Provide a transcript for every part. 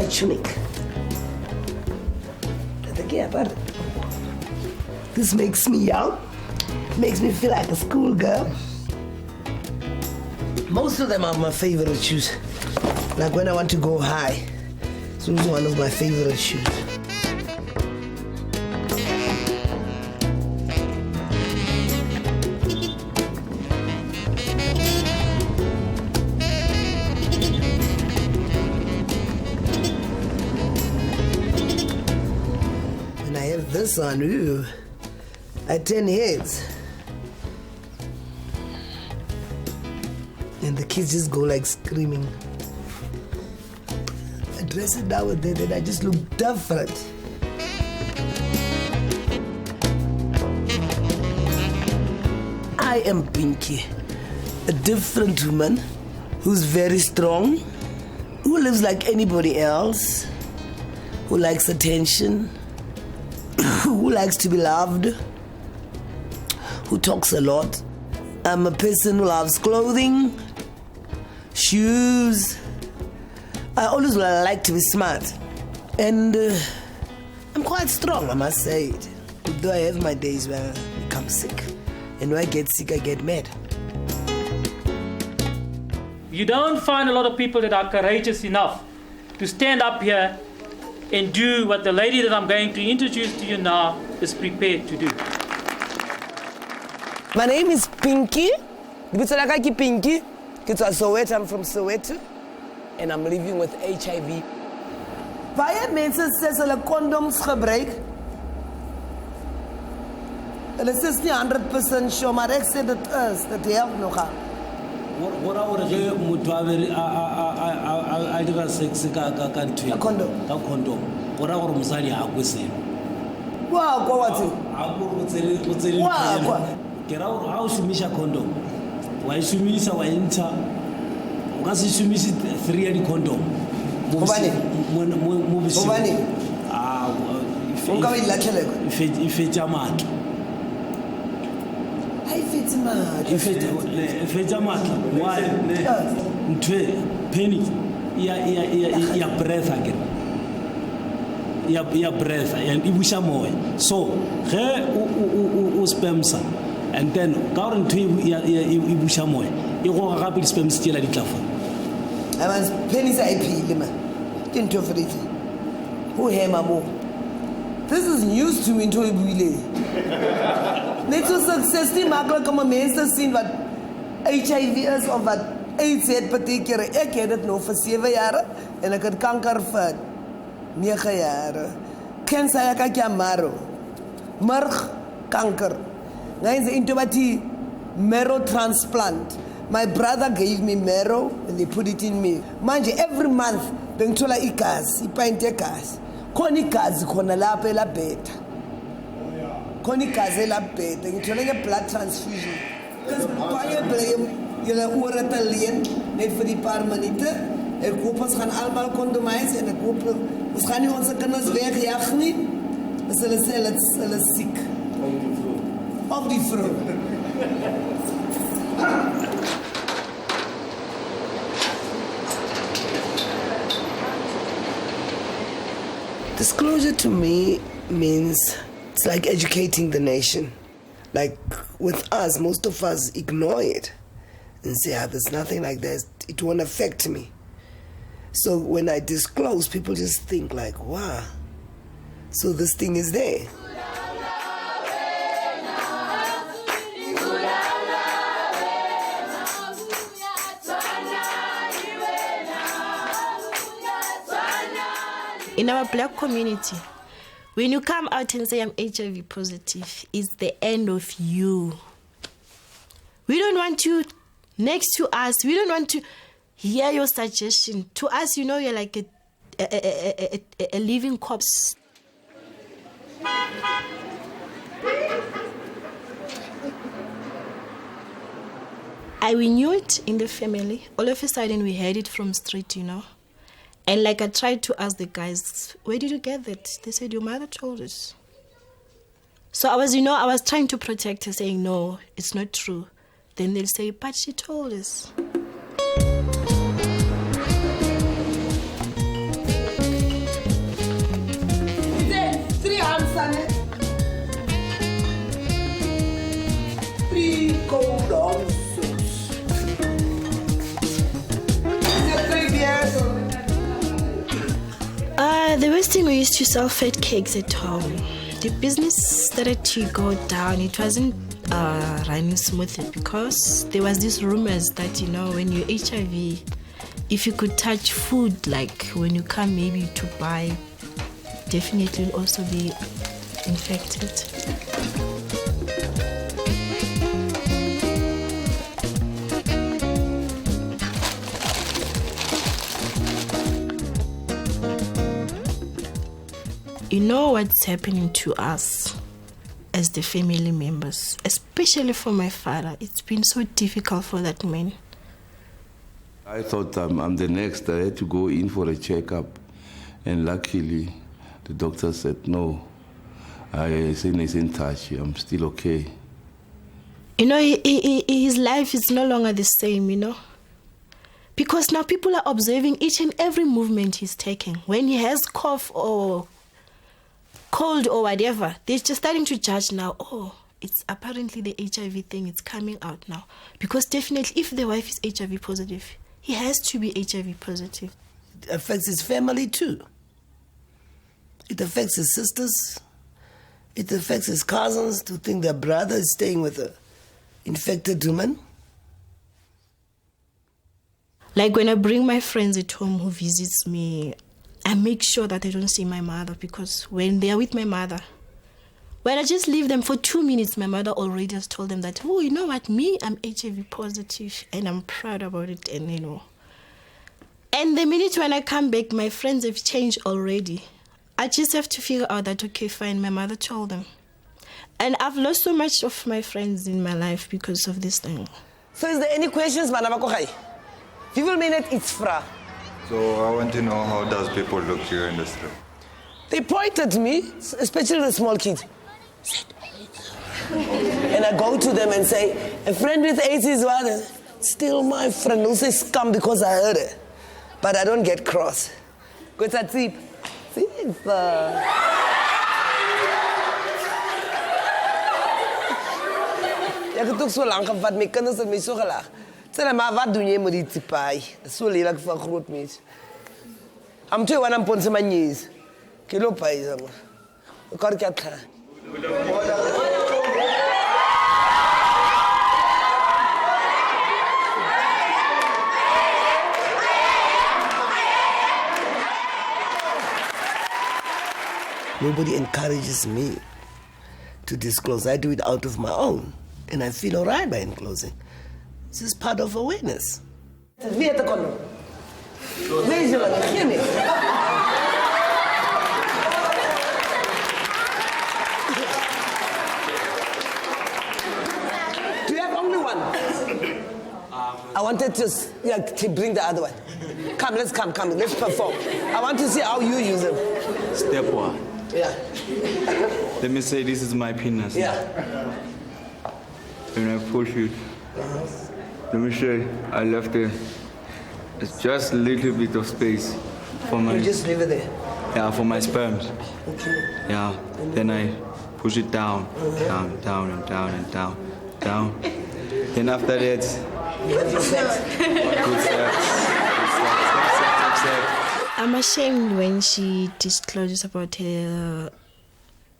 tunic. I think, yeah, but this makes me young, makes me feel like a schoolgirl. Most of them are my favorite shoes. Like when I want to go high, it's also one of my favorite shoes. When I have this on, ooh, I turn heads. And the kids just go like screaming. I dress it down with it and I just look different. I am Pinky, a different woman who's very strong, who lives like anybody else, who likes attention, who likes to be loved, who talks a lot. I'm a person who loves clothing, shoes. I always like to be smart. And I'm quite strong, I must say it. Though I have my days where I become sick. And when I get sick, I get mad. You don't find a lot of people that are courageous enough to stand up here and do what the lady that I'm going to introduce to you now is prepared to do. My name is Pinky. Pinky. Soweto. I'm from Soweto. And I'm living with HIV. Baie mense sê hulle condoms gebruik. Hulle sê nie 100% sure, maar ek sê dit is, dit help nogal. Gora gore ge motho a dira sex ka ntwe. Ka condom. Gora gore mosadi a kwesela. Wa kwa wati. A go tsere. Wa. Ke ra gore ha o shumisha condom. Wa e shumisa wa intsha. O ka se shumisi 3 ya di condom. Hobane o ka ila theleko e fetsa matlo. Ai fetsa matlo. E fetsa matlo. Why? Ntwe penny ya breath again. Ya breath and e busha moya. So ge o spamsa and then ka re ntwe ya busha moya e go ga gape spams tsela ditlafa. Avans pennies iphile man. Into for it. Who hear mamo? This is news to me into ibile. Net so success die maklik om mense te sien wat HIV is of wat AIDS het beteken. Ek het dit nou vir 7 jaar en ek het kanker vir 9 jaar. Cancer ya ka maro. Marg kanker. Ngayenze into bathi marrow transplant. My brother gave me marrow and they put it in me. Manje every month bengithola igazi, ipint yegazi. Khona igazi khona lapha elabhetha. Khona igazi elabhetha. Ngithola nge-blood transfusion. Dis baie blame julle oor te leen net vir die paar minute. Ek hoop ons gaan almal kondomise en ek hoop ons gaan nie ons kinders wegjag nie. As hulle sê hulle is siek. Op die vrou. Disclosure to me means it's like educating the nation. Like with us, most of us ignore it and say, there's nothing like this. It won't affect me. So when I disclose, people just think like, wow, so this thing is there. In our black community, when you come out and say I'm HIV positive, it's the end of you. We don't want you next to us. We don't want to hear your suggestion. To us, you know, you're like a living corpse. We knew it in the family. All of a sudden, we heard it from street, you know. And like I tried to ask the guys, where did you get that? They said, your mother told us. So I was trying to protect her, saying, no, it's not true. Then they'll say, but she told us. Sonny. 3 cold answers. Is it 3 beers? The worst thing, we used to sell fat cakes at home. The business started to go down. It wasn't running smoothly because there was this rumors that, when you're HIV, if you could touch food, like when you come maybe to buy, definitely will also be infected. You know what's happening to us as the family members, especially for my father. It's been so difficult for that man. I thought I'm the next. I had to go in for a checkup. And luckily, the doctor said, no, he's in touch. I'm still okay. His life is no longer the same, Because now people are observing each and every movement he's taking. When he has cough or cold or whatever, they're just starting to judge now. Oh, it's apparently the HIV thing. It's coming out now. Because definitely, if the wife is HIV positive, he has to be HIV positive. It affects his family too. It affects his sisters. It affects his cousins to think their brother is staying with an infected woman. Like when I bring my friends at home who visits me, I make sure that I don't see my mother, because when they are with my mother, when I just leave them for 2 minutes, my mother already has told them that, oh, you know what, I'm HIV positive and I'm proud about it, and And the minute when I come back, my friends have changed already. I just have to figure out that, okay, fine, my mother told them. And I've lost so much of my friends in my life because of this thing. So is there any questions, Manamakohai? People mean it's fra. So I want to know, how does people look here in the street? They point at me, especially the small kids. And I go to them and say, a friend with AIDS is what? Still my friend. Don't say scum because I heard it. But I don't get cross. Go to Tip. Tip. Ek het ook so lank gevat, my kinders het my so gelag. Sê maar wat doen jy met die tipai? So lelik vir groot mense. I'm too one on some news. Kilo pay them. Nobody encourages me to disclose. I do it out of my own. And I feel all right by disclosing. This is part of awareness. Wie het de condom? Wees jullie, geef me. Do you have only one? I wanted to bring the other one. Come, let's perform. I want to see how you use them. Step 1. Yeah. Let me say this is my penis. Yeah. When I push it, let me show you, I left it. It's just a little bit of space for my... You just leave it there? Yeah, for my sperms. Okay. Yeah, then I push it down, down, and down, and down, down. Then after that... Good sex. Good sex. I'm ashamed when she discloses about her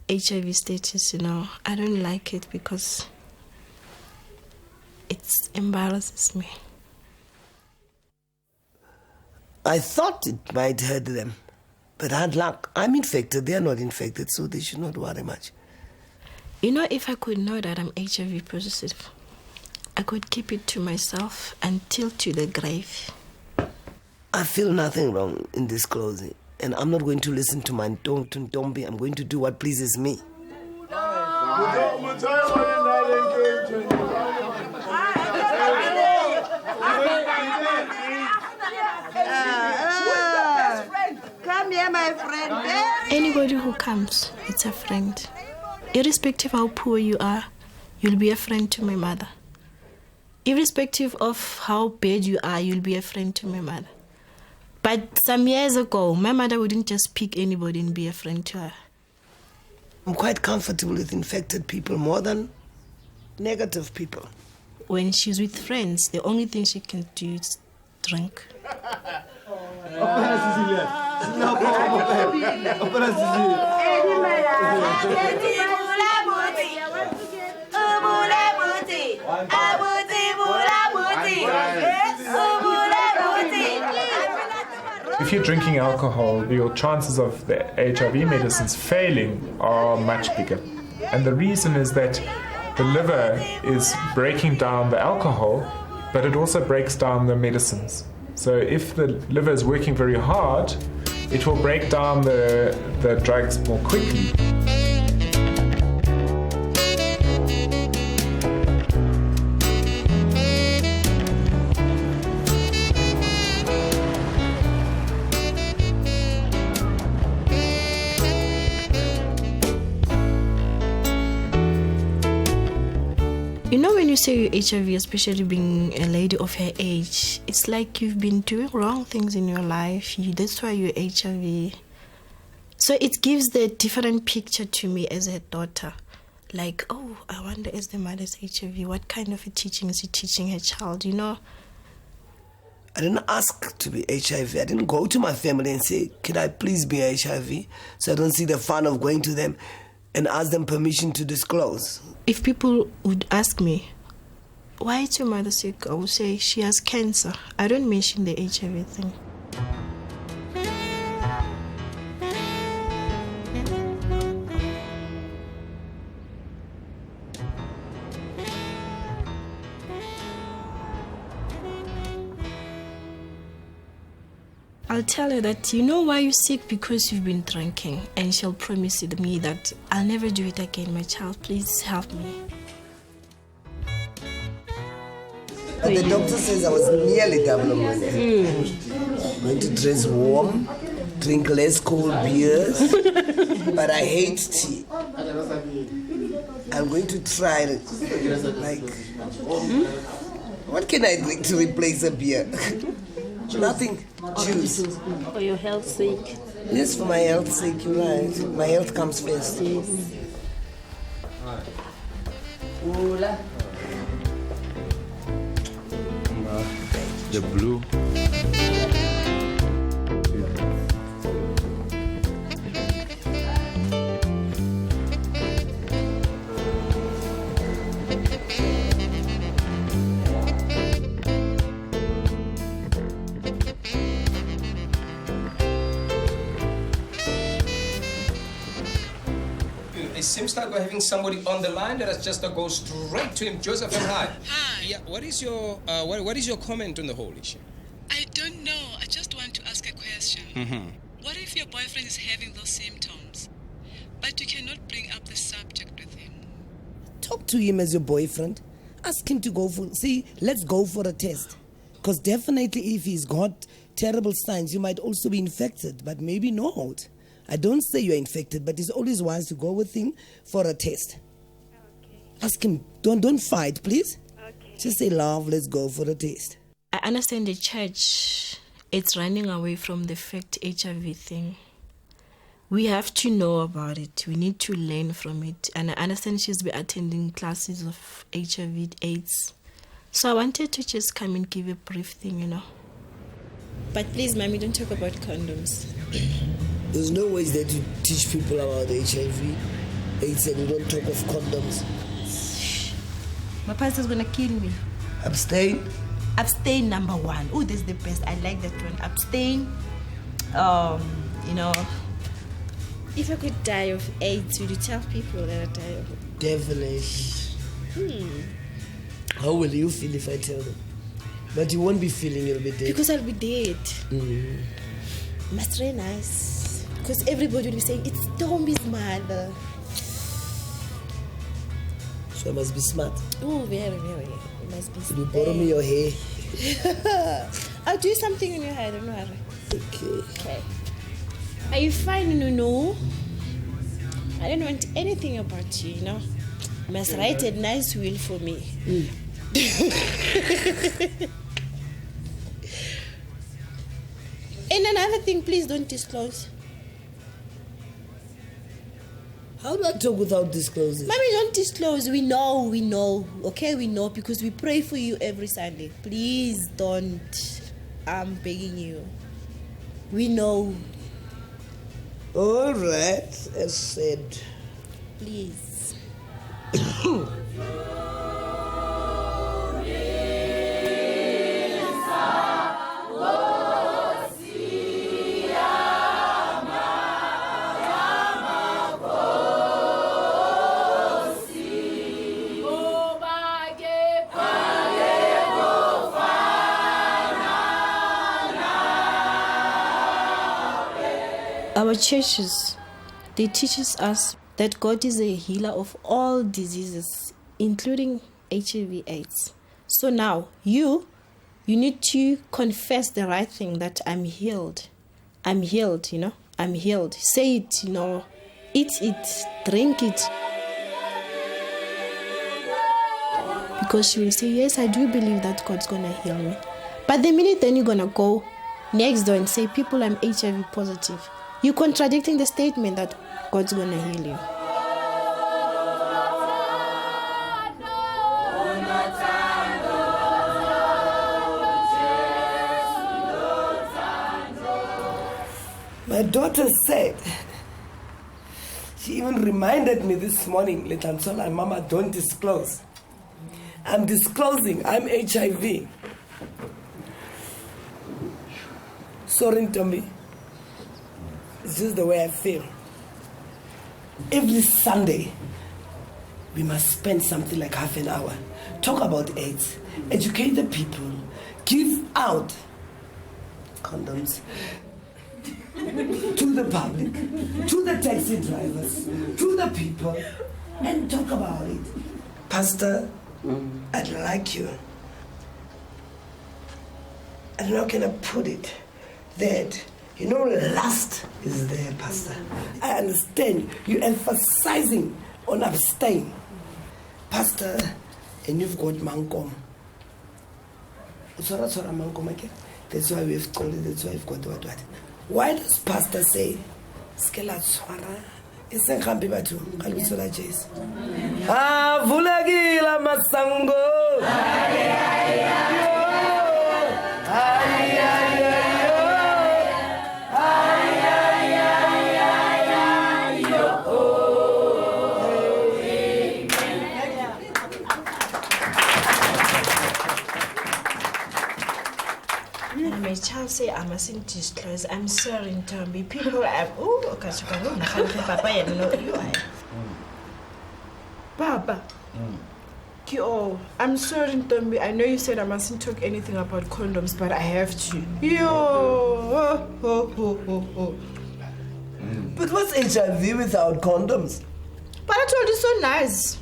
HIV status, I don't like it because it embarrasses me. I thought it might hurt them, but hard luck. I'm infected, they're not infected, so they should not worry much. If I could know that I'm HIV positive, I could keep it to myself until to the grave. I feel nothing wrong in disclosing, and I'm not going to listen to my dombi. I'm going to do what pleases me. Come here, my friend. Anybody who comes, it's a friend. Irrespective of how poor you are, you'll be a friend to my mother. Irrespective of how bad you are, you'll be a friend to my mother. But some years ago, my mother wouldn't just pick anybody and be a friend to her. I'm quite comfortable with infected people more than negative people. When she's with friends, the only thing she can do is drink. If you're drinking alcohol, your chances of the HIV medicines failing are much bigger. And the reason is that the liver is breaking down the alcohol, but it also breaks down the medicines. So if the liver is working very hard, it will break down the drugs more quickly. You know, when you say you're HIV, especially being a lady of her age, it's like you've been doing wrong things in your life. That's why you're HIV. So it gives the different picture to me as a daughter. Like, oh, I wonder, as the mother's HIV, what kind of a teaching is she teaching her child, you know? I didn't ask to be HIV. I didn't go to my family and say, can I please be HIV? So I don't see the fun of going to them and ask them permission to disclose. If people would ask me, why is your mother sick? I would say she has cancer. I don't mention the HIV thing. I'll tell her that, you know why you're sick? Because you've been drinking. And she'll promise me that I'll never do it again. My child, please help me. But the doctor says I was nearly double I'm going to dress warm, drink less cold beers, but I hate tea. I'm going to try, like, what can I drink to replace a beer? Nothing. Juice. For your health's sake. Yes, for my health's sake, you're right. My health comes first. Yes. The blue. It seems like we're having somebody on the line. Let us just go straight to him. Joseph, hi. Hi. Yeah, what is your comment on the whole issue? I don't know. I just want to ask a question. Mm-hmm. What if your boyfriend is having those symptoms, but you cannot bring up the subject with him? Talk to him as your boyfriend. Ask him to go let's go for a test. Because definitely if he's got terrible signs, you might also be infected, but maybe not. I don't say you're infected, but it's always wise to go with him for a test. Okay. Ask him, don't fight, please. Okay. Just say, love, let's go for a test. I understand the church, it's running away from the fact HIV thing. We have to know about it. We need to learn from it. And I understand she's been attending classes of HIV AIDS. So I wanted to just come and give a brief thing, you know. But please, Mommy, don't talk about condoms. There's no ways that you teach people about HIV, AIDS, and you don't talk of condoms. My pastor's gonna kill me. Abstain. Abstain, number one. Oh, that's the best. I like that one. Abstain. You know, if I could die of AIDS, would you tell people that I die of it? Definitely. How will you feel if I tell them? But you won't be feeling, you'll be dead. Because I'll be dead. Mm. Must very nice. Because everybody will be saying, it's Tommy's mother. So I must be smart. Oh, very, very. You must be smart. Will you borrow me your hair? I'll do something in your hair, don't worry. Okay. Are you fine, no? I don't want anything about you, you know? You must write a nice will for me. And another thing, please don't disclose. How do I talk without disclosing? Mommy, don't disclose. We know. Okay, we know because we pray for you every Sunday. Please don't. I'm begging you. We know. All right, as said. Please. Our churches, they teach us that God is a healer of all diseases, including HIV/AIDS. So now, you need to confess the right thing, that I'm healed. I'm healed, I'm healed. Say it, eat it, drink it. Because she will say, yes, I do believe that God's going to heal me. But the minute then you're going to go next door and say, people, I'm HIV positive. You're contradicting the statement that God's going to heal you. My daughter said, she even reminded me this morning, Letansola, Mama, don't disclose. I'm disclosing, I'm HIV. Sorry, Tommy. It's just the way I feel. Every Sunday, we must spend something like half an hour. Talk about AIDS, educate the people, give out condoms to the public, to the taxi drivers, to the people, and talk about it. Pastor, I'd like you. I don't know how can I put it, that lust is there, Pastor. I understand you emphasizing on abstain. Pastor, and you've got Mankom. That's why we've called it, that's why we've got what. Why does Pastor say, Skela Swara? Isn't Hampi Batu? Kalbisola Jace. Ah, Vulagila Masango. My child say I mustn't disclose. I'm sorry, Tommy. People are Papa. I'm sorry, Tommy. I know you said I mustn't talk anything about condoms, but I have to. But what's HIV without condoms? But I told you so nice.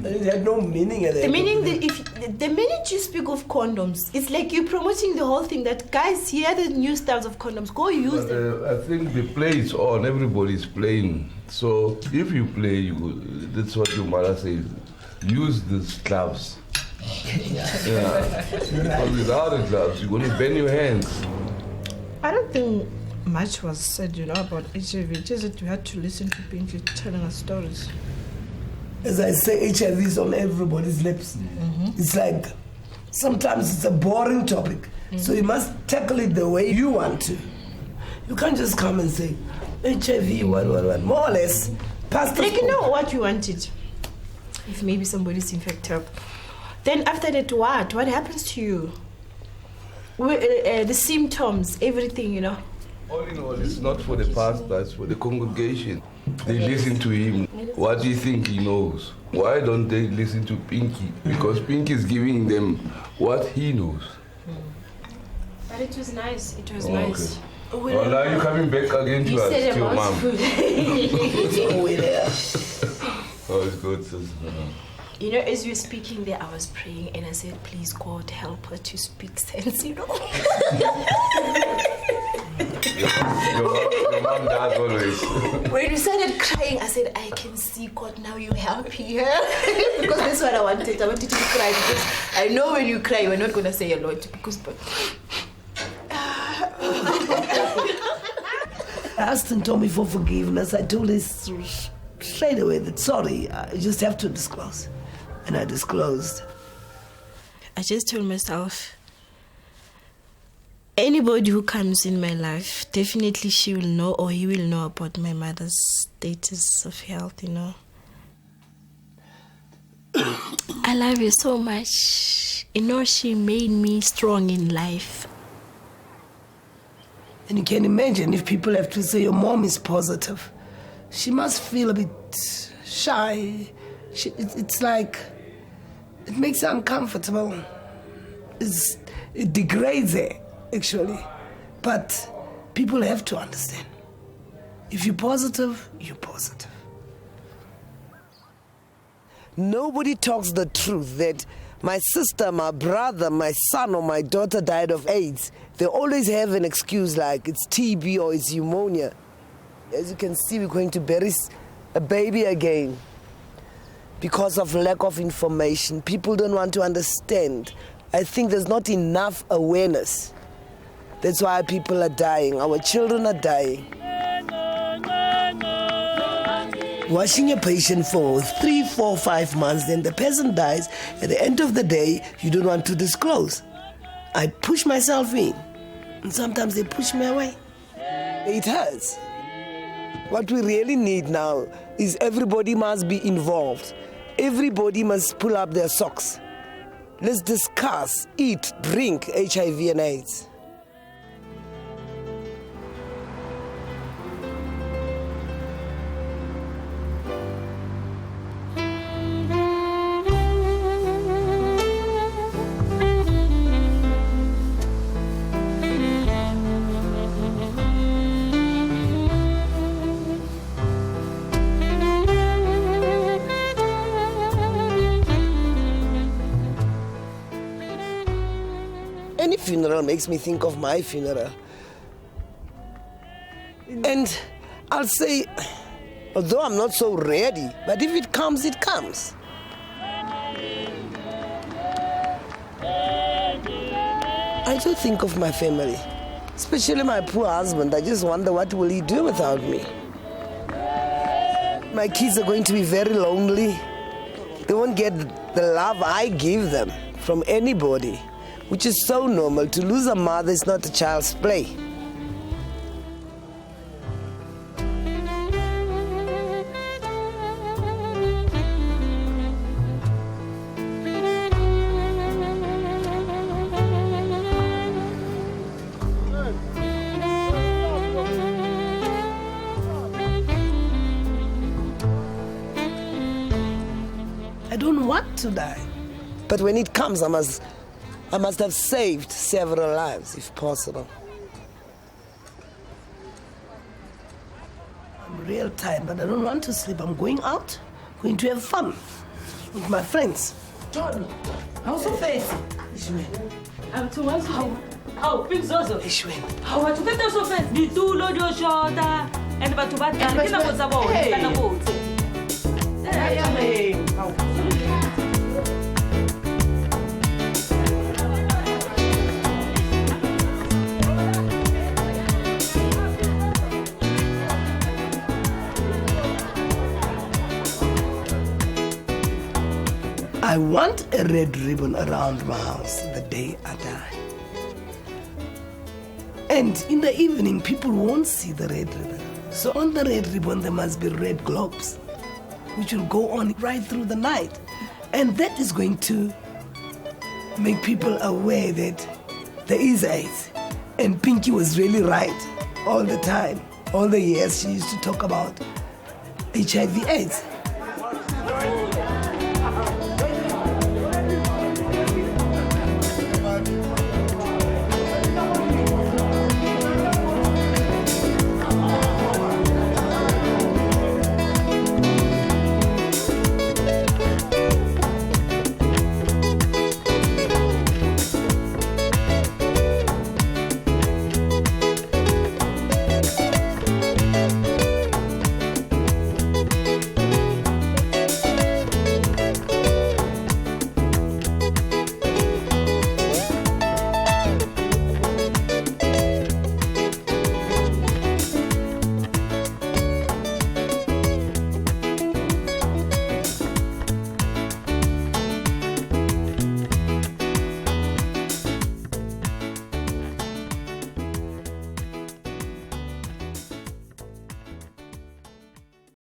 It had no meaning at the meaning. The minute you speak of condoms, it's like you're promoting the whole thing. That guys, here are the new styles of condoms. Go use them. I think the play is on. Everybody's playing. So if you play, that's what your mother says. Use these gloves. Yeah. Because without the gloves, you're going to bend your hands. I don't think much was said, about HIV. Just that you had to listen to Pinky telling us stories. As I say, HIV is on everybody's lips. Mm-hmm. It's like, sometimes it's a boring topic. Mm-hmm. So you must tackle it the way you want to. You can't just come and say, HIV, what. More or less, Pastor. Like, you know what you wanted. If maybe somebody's infected. Then after that, what? What happens to you? The symptoms, everything, All in all, it's not for the pastor, it's for the congregation. They listen to him. What do you think he knows? Why don't they listen to Pinky? Because Pinky is giving them what he knows. But it was nice. It was nice. Okay. Oh, now you're coming back again to us, to your mom. Oh, it's good. As you were speaking there, I was praying and I said, please, God, help her to speak sense, Your mom does always. When you started crying, I said, I can see, God, now you help her. Because that's what I wanted. I wanted you to cry because I know when you cry, you're not going to say a lot. Because... asked Tommy for forgiveness. I told her straight away that, sorry, I just have to disclose. And I disclosed. I just told myself, anybody who comes in my life, definitely she will know or he will know about my mother's status of health, I love you so much. She made me strong in life. And you can imagine if people have to say your mom is positive. She must feel a bit shy. It's like, it makes her uncomfortable. It degrades her, actually. But people have to understand. If you're positive, you're positive. Nobody talks the truth that my sister, my brother, my son or my daughter died of AIDS. They always have an excuse like it's TB or it's pneumonia. As you can see, we're going to bury a baby again because of lack of information. People don't want to understand. I think there's not enough awareness. That's why people are dying. Our children are dying. Washing a patient for 3, 4, 5 months, then the person dies. At the end of the day, you don't want to disclose. I push myself in, and sometimes they push me away. It hurts. What we really need now is everybody must be involved. Everybody must pull up their socks. Let's discuss, eat, drink HIV and AIDS. Any funeral makes me think of my funeral. And I'll say, although I'm not so ready, but if it comes, it comes. I do think of my family, especially my poor husband. I just wonder what will he do without me. My kids are going to be very lonely. They won't get the love I give them from anybody, which is so normal. To lose a mother is not a child's play. I don't want to die. But when it comes, I must have saved several lives, if possible. I'm real tired, but I don't want to sleep. I'm going out, going to have fun with my friends. Jordan, how's your face? How big Zozo? How much better so fast? The two load your shoulder and but to bat and what's about I want a red ribbon around my house the day I die. And in the evening, people won't see the red ribbon. So on the red ribbon, there must be red globes, which will go on right through the night. And that is going to make people aware that there is AIDS. And Pinky was really right all the time. All the years she used to talk about HIV/AIDS.